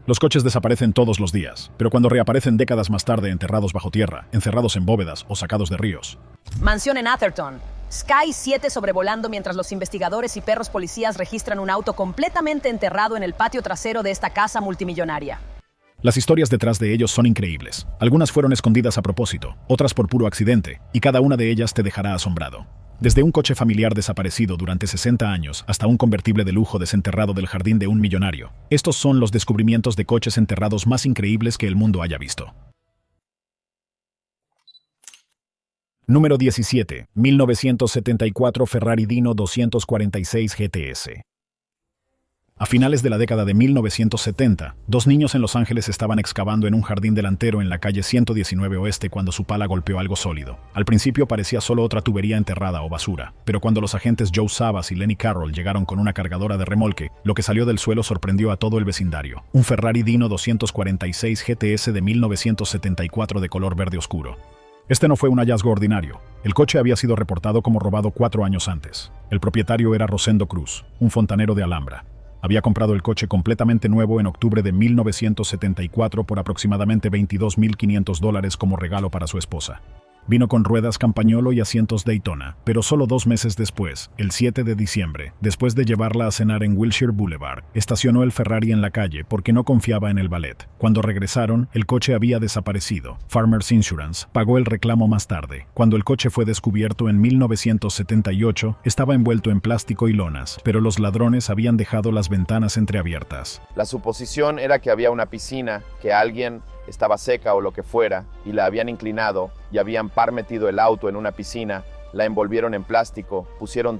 Los coches desaparecen todos los días, pero cuando reaparecen décadas más tarde enterrados bajo tierra, encerrados en bóvedas o sacados de ríos. Mansión en Atherton. Sky 7 sobrevolando mientras los investigadores y perros policías registran un auto completamente enterrado en el patio trasero de esta casa multimillonaria. Las historias detrás de ellos son increíbles. Algunas fueron escondidas a propósito, otras por puro accidente, y cada una de ellas te dejará asombrado. Desde un coche familiar desaparecido durante 60 años hasta un convertible de lujo desenterrado del jardín de un millonario. Estos son los descubrimientos de coches enterrados más increíbles que el mundo haya visto. Número 17. 1974 Ferrari Dino 246 GTS. A finales de la década de 1970, dos niños en Los Ángeles estaban excavando en un jardín delantero en la calle 119 Oeste cuando su pala golpeó algo sólido. Al principio parecía solo otra tubería enterrada o basura, pero cuando los agentes Joe Sabas y Lenny Carroll llegaron con una cargadora de remolque, lo que salió del suelo sorprendió a todo el vecindario. Un Ferrari Dino 246 GTS de 1974 de color verde oscuro. Este no fue un hallazgo ordinario. El coche había sido reportado como robado 4 años antes. El propietario era Rosendo Cruz, un fontanero de Alhambra. Había comprado el coche completamente nuevo en octubre de 1974 por aproximadamente $22,500 como regalo para su esposa. Vino con ruedas Campagnolo y asientos Daytona, pero solo 2 meses después, el 7 de diciembre, después de llevarla a cenar en Wilshire Boulevard, estacionó el Ferrari en la calle porque no confiaba en el valet. Cuando regresaron, el coche había desaparecido. Farmers Insurance pagó el reclamo más tarde. Cuando el coche fue descubierto en 1978, estaba envuelto en plástico y lonas, pero los ladrones habían dejado las ventanas entreabiertas. La suposición era que había una piscina, que alguien estaba seca o lo que fuera, y la habían inclinado y habían metido el auto en una piscina, la envolvieron en plástico, pusieron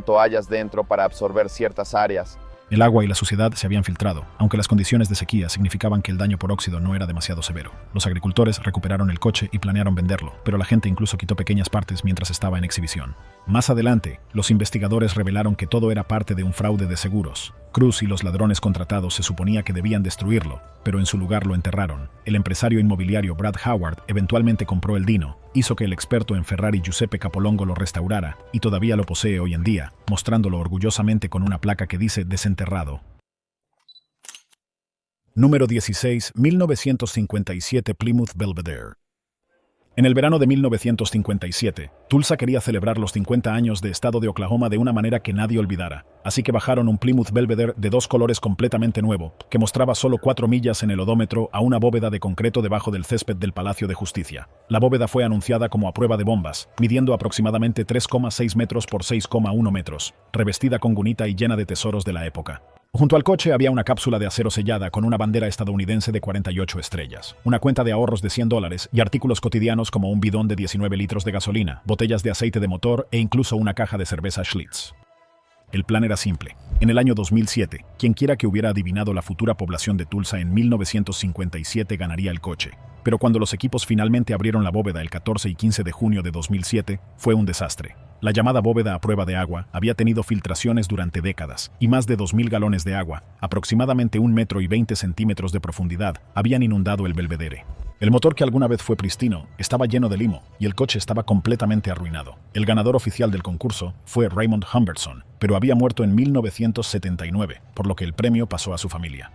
toallas dentro para absorber ciertas áreas. El agua y la suciedad se habían filtrado, aunque las condiciones de sequía significaban que el daño por óxido no era demasiado severo. Los agricultores recuperaron el coche y planearon venderlo, pero la gente incluso quitó pequeñas partes mientras estaba en exhibición. Más adelante, los investigadores revelaron que todo era parte de un fraude de seguros. Cruz y los ladrones contratados se suponía que debían destruirlo, pero en su lugar lo enterraron. El empresario inmobiliario Brad Howard eventualmente compró el Dino, hizo que el experto en Ferrari Giuseppe Capolongo lo restaurara y todavía lo posee hoy en día, mostrándolo orgullosamente con una placa que dice desenterrado. Número 16. 1957 Plymouth Belvedere. En el verano de 1957, Tulsa quería celebrar los 50 años de estado de Oklahoma de una manera que nadie olvidara, así que bajaron un Plymouth Belvedere de 2 colores completamente nuevo, que mostraba solo 4 millas en el odómetro a una bóveda de concreto debajo del césped del Palacio de Justicia. La bóveda fue anunciada como a prueba de bombas, midiendo aproximadamente 3,6 metros por 6,1 metros, revestida con gunita y llena de tesoros de la época. Junto al coche había una cápsula de acero sellada con una bandera estadounidense de 48 estrellas, una cuenta de ahorros de $100 y artículos cotidianos como un bidón de 19 litros de gasolina, botellas de aceite de motor e incluso una caja de cerveza Schlitz. El plan era simple. En el año 2007, quienquiera que hubiera adivinado la futura población de Tulsa en 1957 ganaría el coche. Pero cuando los equipos finalmente abrieron la bóveda el 14 y 15 de junio de 2007, fue un desastre. La llamada bóveda a prueba de agua había tenido filtraciones durante décadas, y más de 2.000 galones de agua, aproximadamente 1,20 metros de profundidad, habían inundado el Belvedere. El motor, que alguna vez fue pristino, estaba lleno de limo, y el coche estaba completamente arruinado. El ganador oficial del concurso fue Raymond Humberson, pero había muerto en 1979, por lo que el premio pasó a su familia.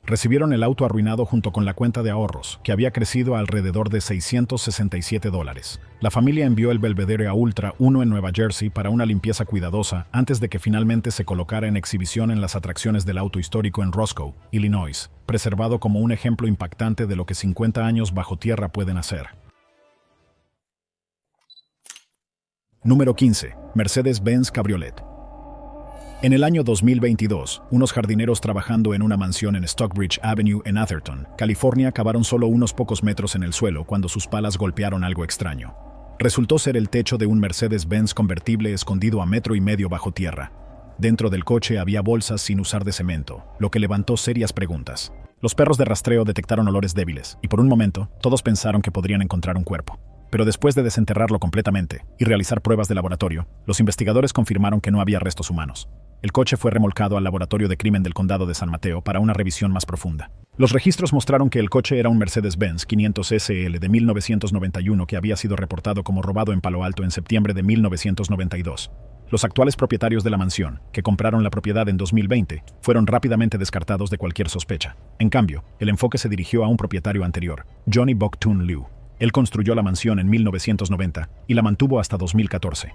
Recibieron el auto arruinado junto con la cuenta de ahorros, que había crecido a alrededor de $667. La familia envió el Belvedere a Ultra 1 en Nueva Jersey para una limpieza cuidadosa antes de que finalmente se colocara en exhibición en las atracciones del auto histórico en Roscoe, Illinois, preservado como un ejemplo impactante de lo que 50 años bajo tierra pueden hacer. Número 15. Mercedes-Benz Cabriolet. En el año 2022, unos jardineros trabajando en una mansión en Stockbridge Avenue en Atherton, California, cavaron solo unos pocos metros en el suelo cuando sus palas golpearon algo extraño. Resultó ser el techo de un Mercedes-Benz convertible escondido a 1,5 metros bajo tierra. Dentro del coche había bolsas sin usar de cemento, lo que levantó serias preguntas. Los perros de rastreo detectaron olores débiles, y por un momento, todos pensaron que podrían encontrar un cuerpo. Pero después de desenterrarlo completamente y realizar pruebas de laboratorio, los investigadores confirmaron que no había restos humanos. El coche fue remolcado al laboratorio de crimen del condado de San Mateo para una revisión más profunda. Los registros mostraron que el coche era un Mercedes-Benz 500 SL de 1991 que había sido reportado como robado en Palo Alto en septiembre de 1992. Los actuales propietarios de la mansión, que compraron la propiedad en 2020, fueron rápidamente descartados de cualquier sospecha. En cambio, el enfoque se dirigió a un propietario anterior, Johnny Bok-Toon Liu. Él construyó la mansión en 1990 y la mantuvo hasta 2014.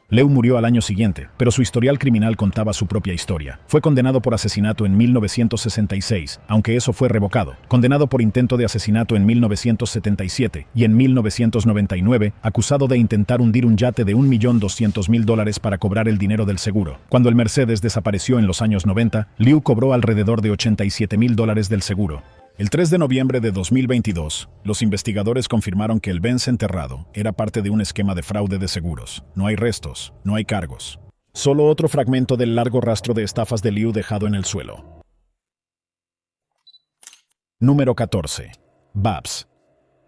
Liu murió al año siguiente, pero su historial criminal contaba su propia historia. Fue condenado por asesinato en 1966, aunque eso fue revocado. Condenado por intento de asesinato en 1977 y en 1999, acusado de intentar hundir un yate de $1.200.000 para cobrar el dinero del seguro. Cuando el Mercedes desapareció en los años 90, Liu cobró alrededor de $87.000 del seguro. El 3 de noviembre de 2022, los investigadores confirmaron que el Benz enterrado era parte de un esquema de fraude de seguros. No hay restos, no hay cargos. Solo otro fragmento del largo rastro de estafas de Liu dejado en el suelo. Número 14. Babs.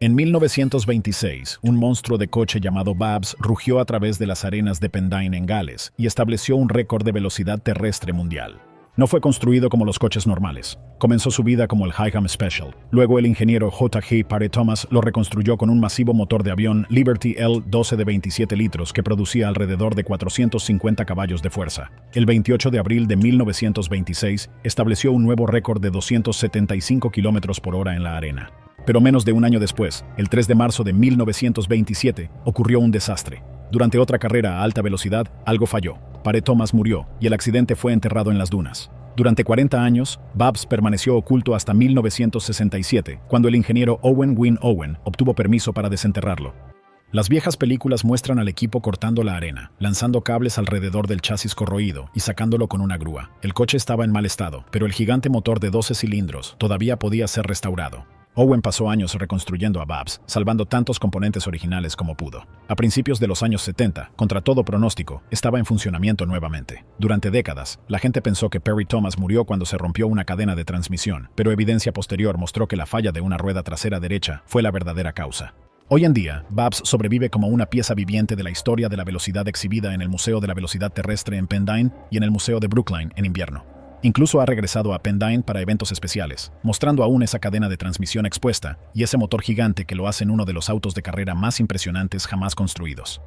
En 1926, un monstruo de coche llamado Babs rugió a través de las arenas de Pendine en Gales y estableció un récord de velocidad terrestre mundial. No fue construido como los coches normales. Comenzó su vida como el Higham Special. Luego el ingeniero J.G. Parry Thomas lo reconstruyó con un masivo motor de avión Liberty L-12 de 27 litros que producía alrededor de 450 caballos de fuerza. El 28 de abril de 1926 estableció un nuevo récord de 275 kilómetros por hora en la arena. Pero menos de un año después, el 3 de marzo de 1927, ocurrió un desastre. Durante otra carrera a alta velocidad, algo falló. Parry Thomas murió y el accidente fue enterrado en las dunas. Durante 40 años, Babs permaneció oculto hasta 1967, cuando el ingeniero Owen Wynne Owen obtuvo permiso para desenterrarlo. Las viejas películas muestran al equipo cortando la arena, lanzando cables alrededor del chasis corroído y sacándolo con una grúa. El coche estaba en mal estado, pero el gigante motor de 12 cilindros todavía podía ser restaurado. Owen pasó años reconstruyendo a Babs, salvando tantos componentes originales como pudo. A principios de los años 70, contra todo pronóstico, estaba en funcionamiento nuevamente. Durante décadas, la gente pensó que Parry Thomas murió cuando se rompió una cadena de transmisión, pero evidencia posterior mostró que la falla de una rueda trasera derecha fue la verdadera causa. Hoy en día, Babs sobrevive como una pieza viviente de la historia de la velocidad exhibida en el Museo de la Velocidad Terrestre en Pendine y en el Museo de Brookline en invierno. Incluso ha regresado a Pendine para eventos especiales, mostrando aún esa cadena de transmisión expuesta y ese motor gigante que lo hace en uno de los autos de carrera más impresionantes jamás construidos.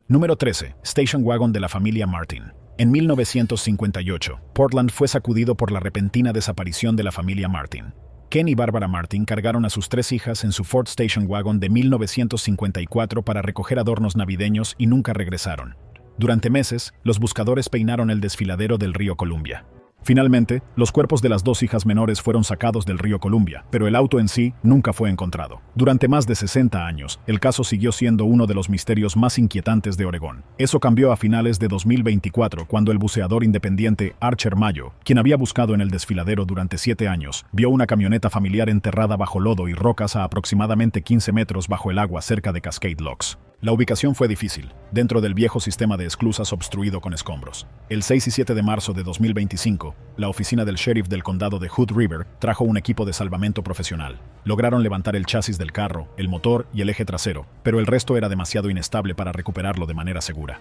Número 13. Station Wagon de la familia Martin. En 1958, Portland fue sacudido por la repentina desaparición de la familia Martin. Ken y Barbara Martin cargaron a sus 3 hijas en su Ford Station Wagon de 1954 para recoger adornos navideños y nunca regresaron. Durante meses, los buscadores peinaron el desfiladero del río Columbia. Finalmente, los cuerpos de las 2 hijas menores fueron sacados del río Columbia, pero el auto en sí nunca fue encontrado. Durante más de 60 años, el caso siguió siendo uno de los misterios más inquietantes de Oregón. Eso cambió a finales de 2024, cuando el buceador independiente Archer Mayo, quien había buscado en el desfiladero durante 7 años, vio una camioneta familiar enterrada bajo lodo y rocas a aproximadamente 15 metros bajo el agua cerca de Cascade Locks. La ubicación fue difícil, dentro del viejo sistema de esclusas obstruido con escombros. El 6 y 7 de marzo de 2025, la oficina del sheriff del condado de Hood River trajo un equipo de salvamento profesional. Lograron levantar el chasis del carro, el motor y el eje trasero, pero el resto era demasiado inestable para recuperarlo de manera segura.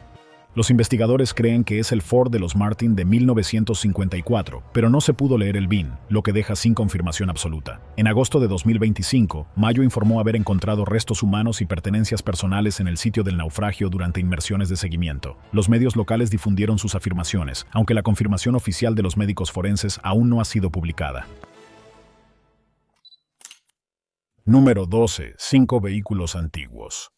Los investigadores creen que es el Ford de los Martin de 1954, pero no se pudo leer el VIN, lo que deja sin confirmación absoluta. En agosto de 2025, Mayo informó haber encontrado restos humanos y pertenencias personales en el sitio del naufragio durante inmersiones de seguimiento. Los medios locales difundieron sus afirmaciones, aunque la confirmación oficial de los médicos forenses aún no ha sido publicada. Número 12. 5 vehículos antiguos.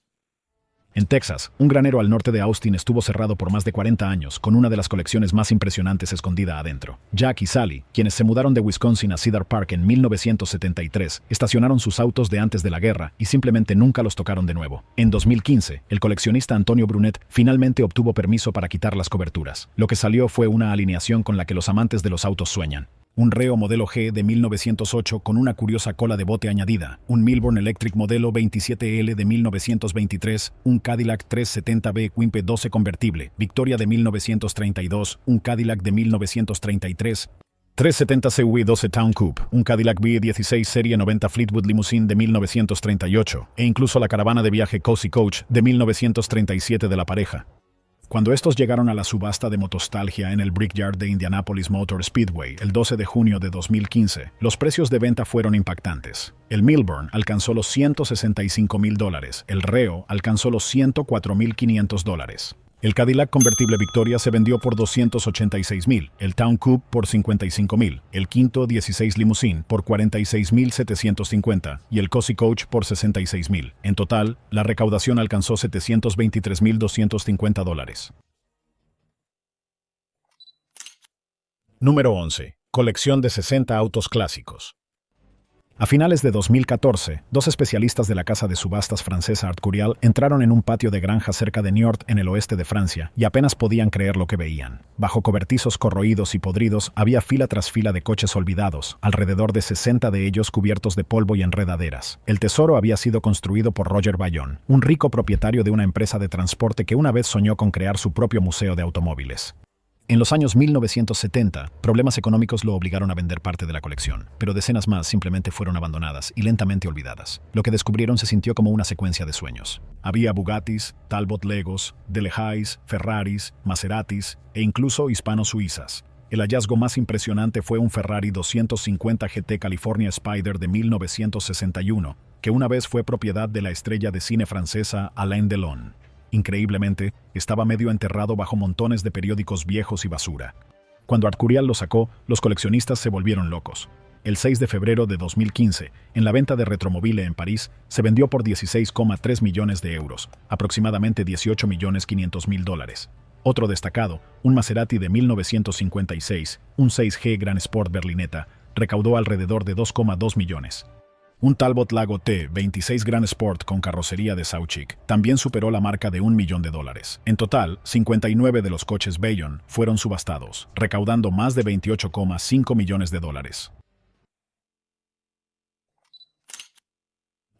En Texas, un granero al norte de Austin estuvo cerrado por más de 40 años, con una de las colecciones más impresionantes escondida adentro. Jack y Sally, quienes se mudaron de Wisconsin a Cedar Park en 1973, estacionaron sus autos de antes de la guerra y simplemente nunca los tocaron de nuevo. En 2015, el coleccionista Antonio Brunet finalmente obtuvo permiso para quitar las coberturas. Lo que salió fue una alineación con la que los amantes de los autos sueñan. Un Reo modelo G de 1908 con una curiosa cola de bote añadida, un Milborn Electric modelo 27L de 1923, un Cadillac 370B Quimpe 12 convertible, Victoria de 1932, un Cadillac de 1933, 370 CUV 12 Town Coupe, un Cadillac V16 Serie 90 Fleetwood Limousine de 1938, e incluso la caravana de viaje Cozy Coach de 1937 de la pareja. Cuando estos llegaron a la subasta de motostalgia en el Brickyard de Indianapolis Motor Speedway el 12 de junio de 2015, los precios de venta fueron impactantes. El Milburn alcanzó los $165,000, el Reo alcanzó los $104,500. El Cadillac convertible Victoria se vendió por $286,000, el Town Coupe por $55,000, el Quinto 16 Limousine por $46,750 y el Cozy Coach por $66,000. En total, la recaudación alcanzó $723,250. Número 11. Colección de 60 autos clásicos. A finales de 2014, dos especialistas de la casa de subastas francesa Art Curial entraron en un patio de granja cerca de Niort, en el oeste de Francia, y apenas podían creer lo que veían. Bajo cobertizos corroídos y podridos había fila tras fila de coches olvidados, alrededor de 60 de ellos cubiertos de polvo y enredaderas. El tesoro había sido construido por Roger Bayon, un rico propietario de una empresa de transporte que una vez soñó con crear su propio museo de automóviles. En los años 1970, problemas económicos lo obligaron a vender parte de la colección, pero decenas más simplemente fueron abandonadas y lentamente olvidadas. Lo que descubrieron se sintió como una secuencia de sueños. Había Bugattis, Talbot Legos, Delehaize, Ferraris, Maseratis e incluso hispano-suizas. El hallazgo más impresionante fue un Ferrari 250 GT California Spider de 1961, que una vez fue propiedad de la estrella de cine francesa Alain Delon. Increíblemente, estaba medio enterrado bajo montones de periódicos viejos y basura. Cuando Art Curial lo sacó, los coleccionistas se volvieron locos. El 6 de febrero de 2015, en la venta de Retromobile en París, se vendió por 16,3 millones de euros, aproximadamente $18,500,000. Otro destacado, un Maserati de 1956, un 6G Grand Sport Berlinetta, recaudó alrededor de 2,2 millones. Un Talbot Lago T26 Grand Sport con carrocería de Sauchic también superó la marca de $1 millón. En total, 59 de los coches Bayon fueron subastados, recaudando más de $28,5 millones.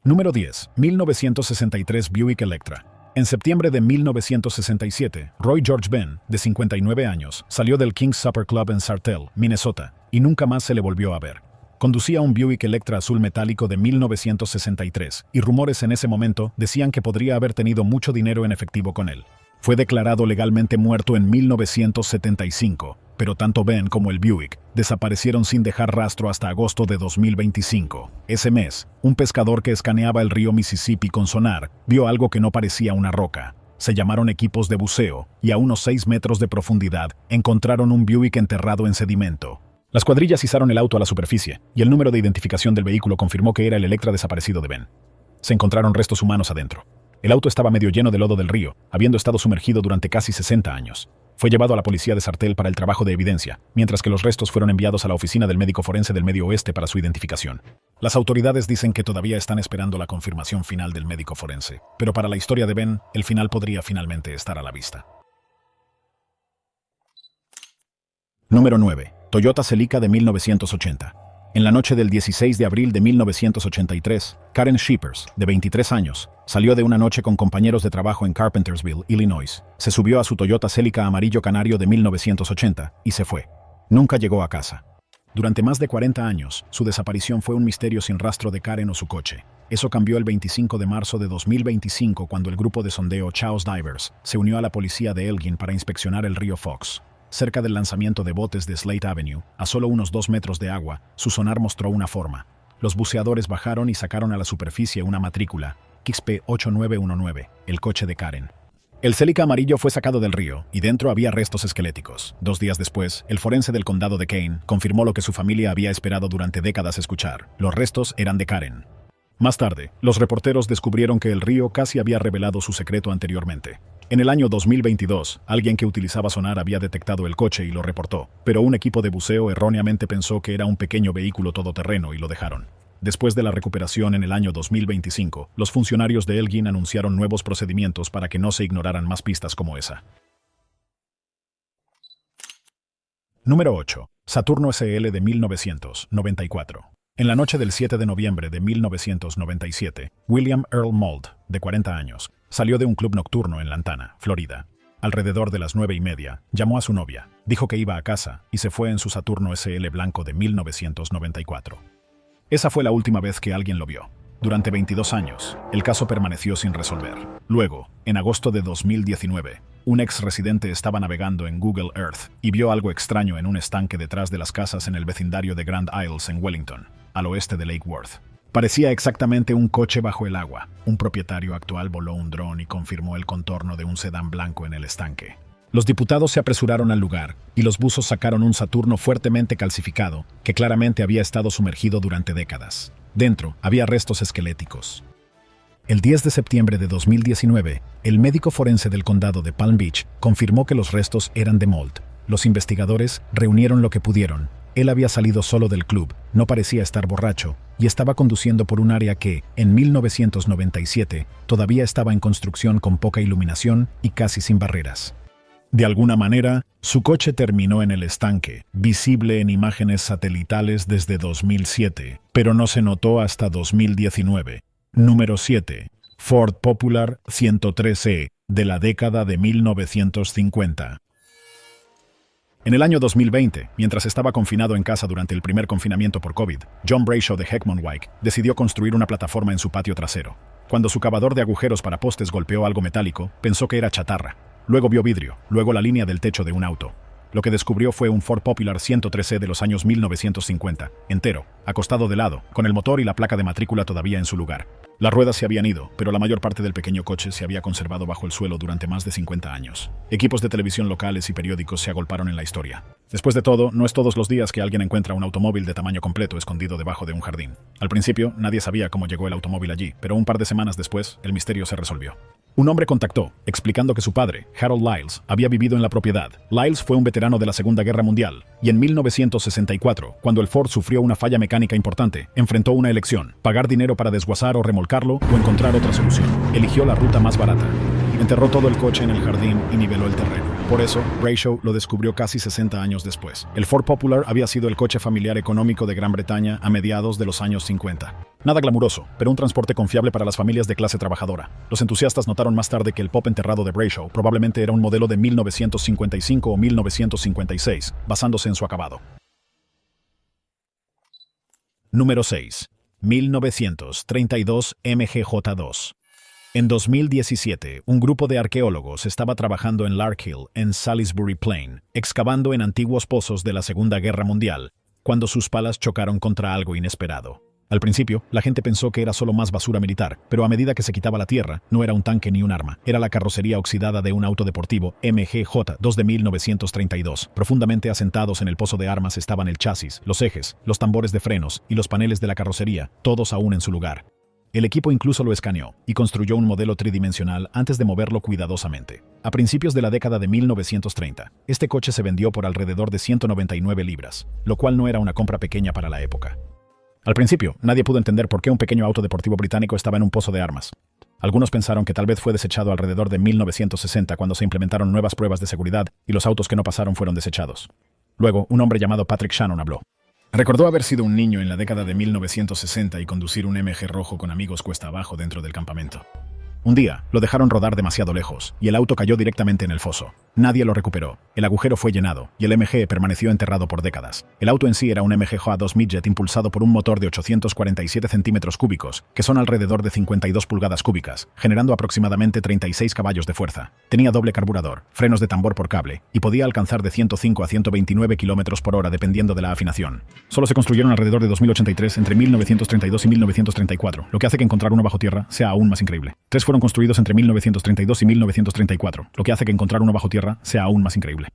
Número 10. 1963 Buick Electra. En septiembre de 1967, Roy George Benn, de 59 años, salió del King's Supper Club en Sartell, Minnesota, y nunca más se le volvió a ver. Conducía un Buick Electra azul metálico de 1963, y rumores en ese momento decían que podría haber tenido mucho dinero en efectivo con él. Fue declarado legalmente muerto en 1975, pero tanto Ben como el Buick desaparecieron sin dejar rastro hasta agosto de 2025. Ese mes, un pescador que escaneaba el río Mississippi con sonar vio algo que no parecía una roca. Se llamaron equipos de buceo, y a unos 6 metros de profundidad encontraron un Buick enterrado en sedimento. Las cuadrillas izaron el auto a la superficie, y el número de identificación del vehículo confirmó que era el Electra desaparecido de Ben. Se encontraron restos humanos adentro. El auto estaba medio lleno de lodo del río, habiendo estado sumergido durante casi 60 años. Fue llevado a la policía de Sartell para el trabajo de evidencia, mientras que los restos fueron enviados a la oficina del médico forense del Medio Oeste para su identificación. Las autoridades dicen que todavía están esperando la confirmación final del médico forense, pero para la historia de Ben, el final podría finalmente estar a la vista. Número 9. Toyota Celica de 1980. En la noche del 16 de abril de 1983, Karen Shippers, de 23 años, salió de una noche con compañeros de trabajo en Carpentersville, Illinois. Se subió a su Toyota Celica amarillo canario de 1980 y se fue. Nunca llegó a casa. Durante más de 40 años, su desaparición fue un misterio sin rastro de Karen o su coche. Eso cambió el 25 de marzo de 2025 cuando el grupo de sondeo Chaos Divers se unió a la policía de Elgin para inspeccionar el río Fox. Cerca del lanzamiento de botes de Slate Avenue, a solo unos 2 metros de agua, su sonar mostró una forma. Los buceadores bajaron y sacaron a la superficie una matrícula, XP 8919, el coche de Karen. El Celica amarillo fue sacado del río, y dentro había restos esqueléticos. 2 días después, el forense del condado de Kane confirmó lo que su familia había esperado durante décadas escuchar. Los restos eran de Karen. Más tarde, los reporteros descubrieron que el río casi había revelado su secreto anteriormente. En el año 2022, alguien que utilizaba sonar había detectado el coche y lo reportó, pero un equipo de buceo erróneamente pensó que era un pequeño vehículo todoterreno y lo dejaron. Después de la recuperación en el año 2025, los funcionarios de Elgin anunciaron nuevos procedimientos para que no se ignoraran más pistas como esa. Número 8. Saturno SL de 1994. En la noche del 7 de noviembre de 1997, William Earl Mould, de 40 años, salió de un club nocturno en Lantana, Florida. Alrededor de las 9:30, llamó a su novia, dijo que iba a casa y se fue en su Saturno SL blanco de 1994. Esa fue la última vez que alguien lo vio. Durante 22 años, el caso permaneció sin resolver. Luego, en agosto de 2019, un ex residente estaba navegando en Google Earth y vio algo extraño en un estanque detrás de las casas en el vecindario de Grand Isles en Wellington, al oeste de Lake Worth. Parecía exactamente un coche bajo el agua. Un propietario actual voló un dron y confirmó el contorno de un sedán blanco en el estanque. Los diputados se apresuraron al lugar y los buzos sacaron un Saturno fuertemente calcificado que claramente había estado sumergido durante décadas. Dentro había restos esqueléticos. El 10 de septiembre de 2019, el médico forense del condado de Palm Beach confirmó que los restos eran de Mold. Los investigadores reunieron lo que pudieron. Él había salido solo del club, no parecía estar borracho, y estaba conduciendo por un área que, en 1997, todavía estaba en construcción con poca iluminación y casi sin barreras. De alguna manera, su coche terminó en el estanque, visible en imágenes satelitales desde 2007, pero no se notó hasta 2019. Número 7. Ford Popular 103E, de la década de 1950. En el año 2020, mientras estaba confinado en casa durante el primer confinamiento por COVID, John Bradshaw de Heckmondwike decidió construir una plataforma en su patio trasero. Cuando su cavador de agujeros para postes golpeó algo metálico, pensó que era chatarra. Luego vio vidrio, luego la línea del techo de un auto. Lo que descubrió fue un Ford Popular 103E de los años 1950, entero, acostado de lado, con el motor y la placa de matrícula todavía en su lugar. Las ruedas se habían ido, pero la mayor parte del pequeño coche se había conservado bajo el suelo durante más de 50 años. Equipos de televisión locales y periódicos se agolparon en la historia. Después de todo, no es todos los días que alguien encuentra un automóvil de tamaño completo escondido debajo de un jardín. Al principio, nadie sabía cómo llegó el automóvil allí, pero un par de semanas después, el misterio se resolvió. Un hombre contactó, explicando que su padre, Harold Lyles, había vivido en la propiedad. Lyles fue un veterano de la Segunda Guerra Mundial, y en 1964, cuando el Ford sufrió una falla mecánica importante, enfrentó una elección: pagar dinero para desguazar o remolcarlo, o encontrar otra solución. Eligió la ruta más barata. Enterró todo el coche en el jardín y niveló el terreno. Por eso, Bradshaw lo descubrió casi 60 años después. El Ford Popular había sido el coche familiar económico de Gran Bretaña a mediados de los años 50. Nada glamuroso, pero un transporte confiable para las familias de clase trabajadora. Los entusiastas notaron más tarde que el pop enterrado de Bradshaw probablemente era un modelo de 1955 o 1956, basándose en su acabado. Número 6. 1932 MGJ2. En 2017, un grupo de arqueólogos estaba trabajando en Larkhill, en Salisbury Plain, excavando en antiguos pozos de la Segunda Guerra Mundial, cuando sus palas chocaron contra algo inesperado. Al principio, la gente pensó que era solo más basura militar, pero a medida que se quitaba la tierra, no era un tanque ni un arma, era la carrocería oxidada de un auto deportivo MGJ2 de 1932. Profundamente asentados en el pozo de armas estaban el chasis, los ejes, los tambores de frenos y los paneles de la carrocería, todos aún en su lugar. El equipo incluso lo escaneó y construyó un modelo tridimensional antes de moverlo cuidadosamente. A principios de la década de 1930, este coche se vendió por alrededor de 199 libras, lo cual no era una compra pequeña para la época. Al principio, nadie pudo entender por qué un pequeño auto deportivo británico estaba en un pozo de armas. Algunos pensaron que tal vez fue desechado alrededor de 1960 cuando se implementaron nuevas pruebas de seguridad y los autos que no pasaron fueron desechados. Luego, un hombre llamado Patrick Shannon habló. Recordó haber sido un niño en la década de 1960 y conducir un MG rojo con amigos cuesta abajo dentro del campamento. Un día, lo dejaron rodar demasiado lejos, y el auto cayó directamente en el foso. Nadie lo recuperó, el agujero fue llenado, y el MG permaneció enterrado por décadas. El auto en sí era un MGJ2 Midget impulsado por un motor de 847 centímetros cúbicos, que son alrededor de 52 pulgadas cúbicas, generando aproximadamente 36 caballos de fuerza. Tenía doble carburador, frenos de tambor por cable, y podía alcanzar de 105 a 129 kilómetros por hora dependiendo de la afinación. Solo se construyeron alrededor de 2083 entre 1932 y 1934, lo que hace que encontrar uno bajo tierra sea aún más increíble. Tres fueron construidos entre 1932 y 1934, lo que hace que encontrar uno bajo tierra sea aún más increíble.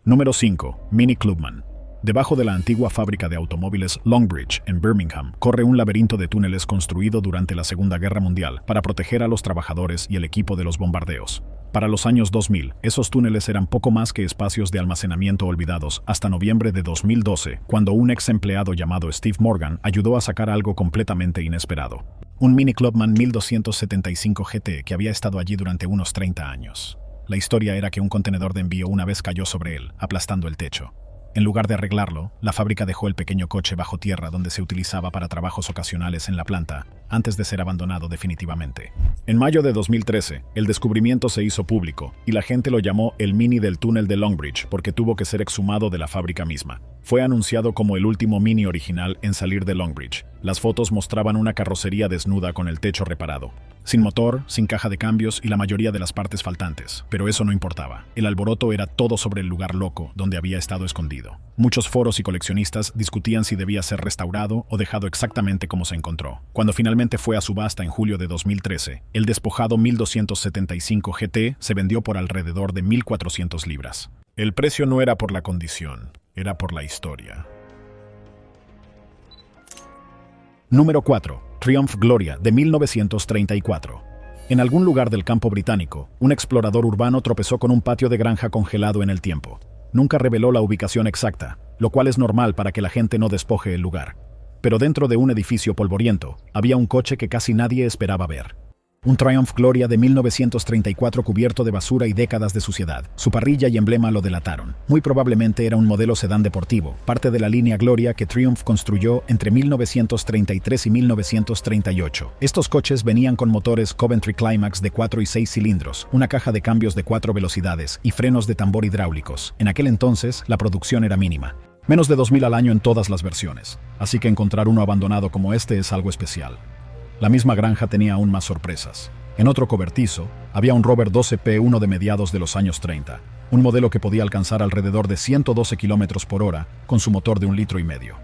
Número 5. Mini Clubman. Debajo de la antigua fábrica de automóviles Longbridge, en Birmingham, corre un laberinto de túneles construido durante la Segunda Guerra Mundial para proteger a los trabajadores y el equipo de los bombardeos. Para los años 2000, esos túneles eran poco más que espacios de almacenamiento olvidados hasta noviembre de 2012, cuando un ex empleado llamado Steve Morgan ayudó a sacar algo completamente inesperado. Un Mini Clubman 1275 GT que había estado allí durante unos 30 años. La historia era que un contenedor de envío una vez cayó sobre él, aplastando el techo. En lugar de arreglarlo, la fábrica dejó el pequeño coche bajo tierra donde se utilizaba para trabajos ocasionales en la planta, antes de ser abandonado definitivamente. En mayo de 2013, el descubrimiento se hizo público, y la gente lo llamó el Mini del túnel de Longbridge porque tuvo que ser exhumado de la fábrica misma. Fue anunciado como el último Mini original en salir de Longbridge. Las fotos mostraban una carrocería desnuda con el techo reparado, sin motor, sin caja de cambios y la mayoría de las partes faltantes, pero eso no importaba. El alboroto era todo sobre el lugar loco donde había estado escondido. Muchos foros y coleccionistas discutían si debía ser restaurado o dejado exactamente como se encontró. Cuando finalmente fue a subasta en julio de 2013, el despojado 1275 GT se vendió por alrededor de 1.400 libras. El precio no era por la condición, era por la historia. Número 4. Triumph Gloria, de 1934. En algún lugar del campo británico, un explorador urbano tropezó con un patio de granja congelado en el tiempo. Nunca reveló la ubicación exacta, lo cual es normal para que la gente no despoje el lugar. Pero dentro de un edificio polvoriento, había un coche que casi nadie esperaba ver. Un Triumph Gloria de 1934 cubierto de basura y décadas de suciedad. Su parrilla y emblema lo delataron. Muy probablemente era un modelo sedán deportivo, parte de la línea Gloria que Triumph construyó entre 1933 y 1938. Estos coches venían con motores Coventry Climax de 4 y 6 cilindros, una caja de cambios de 4 velocidades y frenos de tambor hidráulicos. En aquel entonces, la producción era mínima. Menos de 2.000 al año en todas las versiones. Así que encontrar uno abandonado como este es algo especial. La misma granja tenía aún más sorpresas. En otro cobertizo, había un Rover 12P1 de mediados de los años 30, un modelo que podía alcanzar alrededor de 112 km por hora con su motor de 1,5 litros.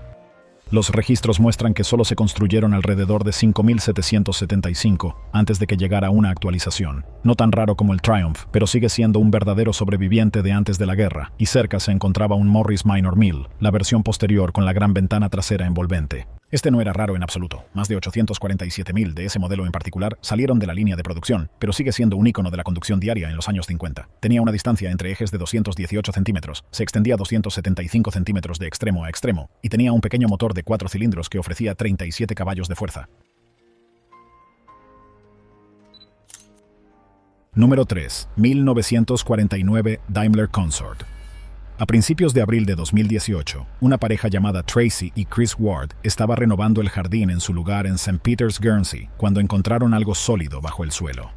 Los registros muestran que solo se construyeron alrededor de 5.775 antes de que llegara una actualización. No tan raro como el Triumph, pero sigue siendo un verdadero sobreviviente de antes de la guerra, y cerca se encontraba un Morris Minor 1000, la versión posterior con la gran ventana trasera envolvente. Este no era raro en absoluto. Más de 847.000 de ese modelo en particular salieron de la línea de producción, pero sigue siendo un ícono de la conducción diaria en los años 50. Tenía una distancia entre ejes de 218 centímetros, se extendía 275 centímetros de extremo a extremo, y tenía un pequeño motor de 4 cilindros que ofrecía 37 caballos de fuerza. Número 3. 1949 Daimler Consort. A principios de abril de 2018, una pareja llamada Tracy y Chris Ward estaba renovando el jardín en su lugar en St. Peter's, Guernsey, cuando encontraron algo sólido bajo el suelo.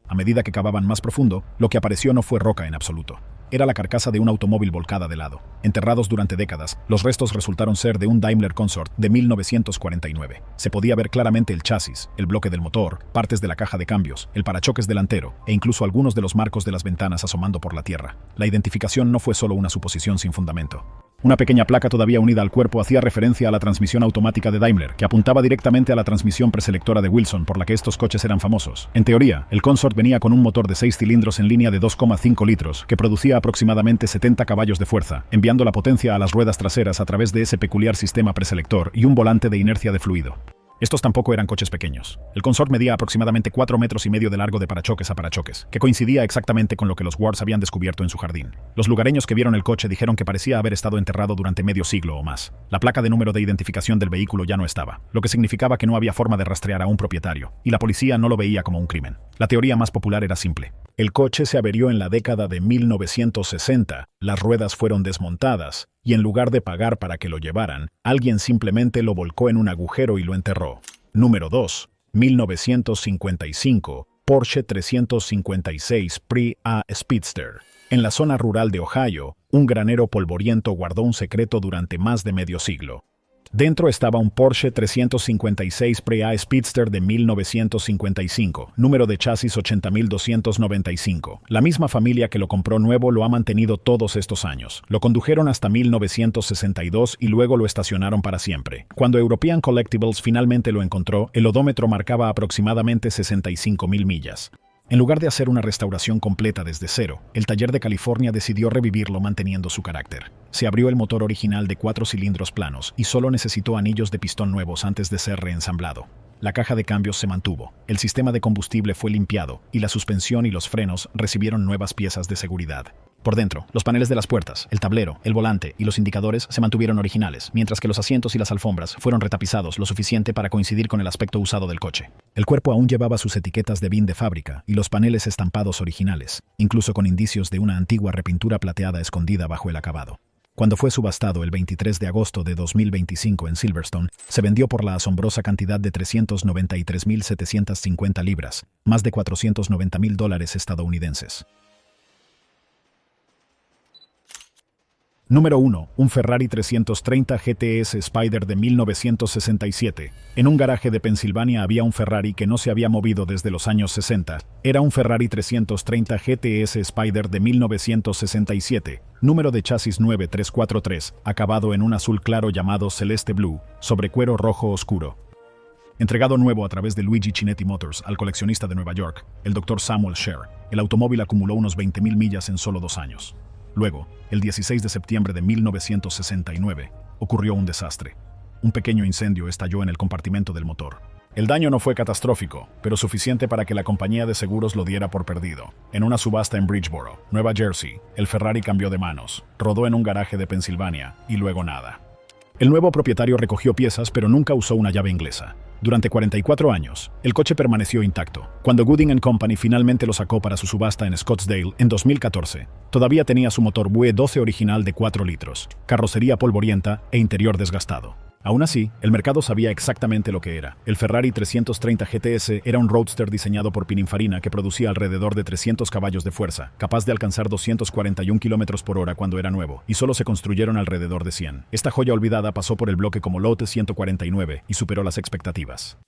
A medida que cavaban más profundo, lo que apareció no fue roca en absoluto. Era la carcasa de un automóvil volcada de lado. Enterrados durante décadas, los restos resultaron ser de un Daimler Consort de 1949. Se podía ver claramente el chasis, el bloque del motor, partes de la caja de cambios, el parachoques delantero e incluso algunos de los marcos de las ventanas asomando por la tierra. La identificación no fue solo una suposición sin fundamento. Una pequeña placa todavía unida al cuerpo hacía referencia a la transmisión automática de Daimler, que apuntaba directamente a la transmisión preselectora de Wilson por la que estos coches eran famosos. En teoría, el Consort venía con un motor de 6 cilindros en línea de 2,5 litros, que producía aproximadamente 70 caballos de fuerza, enviando la potencia a las ruedas traseras a través de ese peculiar sistema preselector y un volante de inercia de fluido. Estos tampoco eran coches pequeños. El Consort medía aproximadamente 4,5 metros de largo de parachoques a parachoques, que coincidía exactamente con lo que los Wards habían descubierto en su jardín. Los lugareños que vieron el coche dijeron que parecía haber estado enterrado durante medio siglo o más. La placa de número de identificación del vehículo ya no estaba, lo que significaba que no había forma de rastrear a un propietario, y la policía no lo veía como un crimen. La teoría más popular era simple. El coche se averió en la década de 1960, las ruedas fueron desmontadas, y en lugar de pagar para que lo llevaran, alguien simplemente lo volcó en un agujero y lo enterró. Número 2. 1955. Porsche 356 Pre-A Speedster. En la zona rural de Ohio, un granero polvoriento guardó un secreto durante más de medio siglo. Dentro estaba un Porsche 356 Pre-A Speedster de 1955, número de chasis 80.295. La misma familia que lo compró nuevo lo ha mantenido todos estos años. Lo condujeron hasta 1962 y luego lo estacionaron para siempre. Cuando European Collectibles finalmente lo encontró, el odómetro marcaba aproximadamente 65.000 millas. En lugar de hacer una restauración completa desde cero, el taller de California decidió revivirlo manteniendo su carácter. Se abrió el motor original de 4 cilindros planos y solo necesitó anillos de pistón nuevos antes de ser reensamblado. La caja de cambios se mantuvo, el sistema de combustible fue limpiado y la suspensión y los frenos recibieron nuevas piezas de seguridad. Por dentro, los paneles de las puertas, el tablero, el volante y los indicadores se mantuvieron originales, mientras que los asientos y las alfombras fueron retapizados lo suficiente para coincidir con el aspecto usado del coche. El cuerpo aún llevaba sus etiquetas de VIN de fábrica y los paneles estampados originales, incluso con indicios de una antigua repintura plateada escondida bajo el acabado. Cuando fue subastado el 23 de agosto de 2025 en Silverstone, se vendió por la asombrosa cantidad de 393.750 libras, más de $490.000 estadounidenses. Número 1. Un Ferrari 330 GTS Spider de 1967. En un garaje de Pensilvania había un Ferrari que no se había movido desde los años 60. Era un Ferrari 330 GTS Spider de 1967. Número de chasis 9343, acabado en un azul claro llamado Celeste Blue, sobre cuero rojo oscuro. Entregado nuevo a través de Luigi Chinetti Motors al coleccionista de Nueva York, el Dr. Samuel Sher, el automóvil acumuló unos 20.000 millas en solo 2 años. Luego, el 16 de septiembre de 1969, ocurrió un desastre. Un pequeño incendio estalló en el compartimento del motor. El daño no fue catastrófico, pero suficiente para que la compañía de seguros lo diera por perdido. En una subasta en Bridgeboro, Nueva Jersey, el Ferrari cambió de manos, rodó en un garaje de Pensilvania y luego nada. El nuevo propietario recogió piezas, pero nunca usó una llave inglesa. Durante 44 años, el coche permaneció intacto. Cuando Gooding & Company finalmente lo sacó para su subasta en Scottsdale en 2014, todavía tenía su motor V12 original de 4 litros, carrocería polvorienta e interior desgastado. Aún así, el mercado sabía exactamente lo que era. El Ferrari 330 GTS era un roadster diseñado por Pininfarina que producía alrededor de 300 caballos de fuerza, capaz de alcanzar 241 km por hora cuando era nuevo, y solo se construyeron alrededor de 100. Esta joya olvidada pasó por el bloque como lote 149 y superó las expectativas.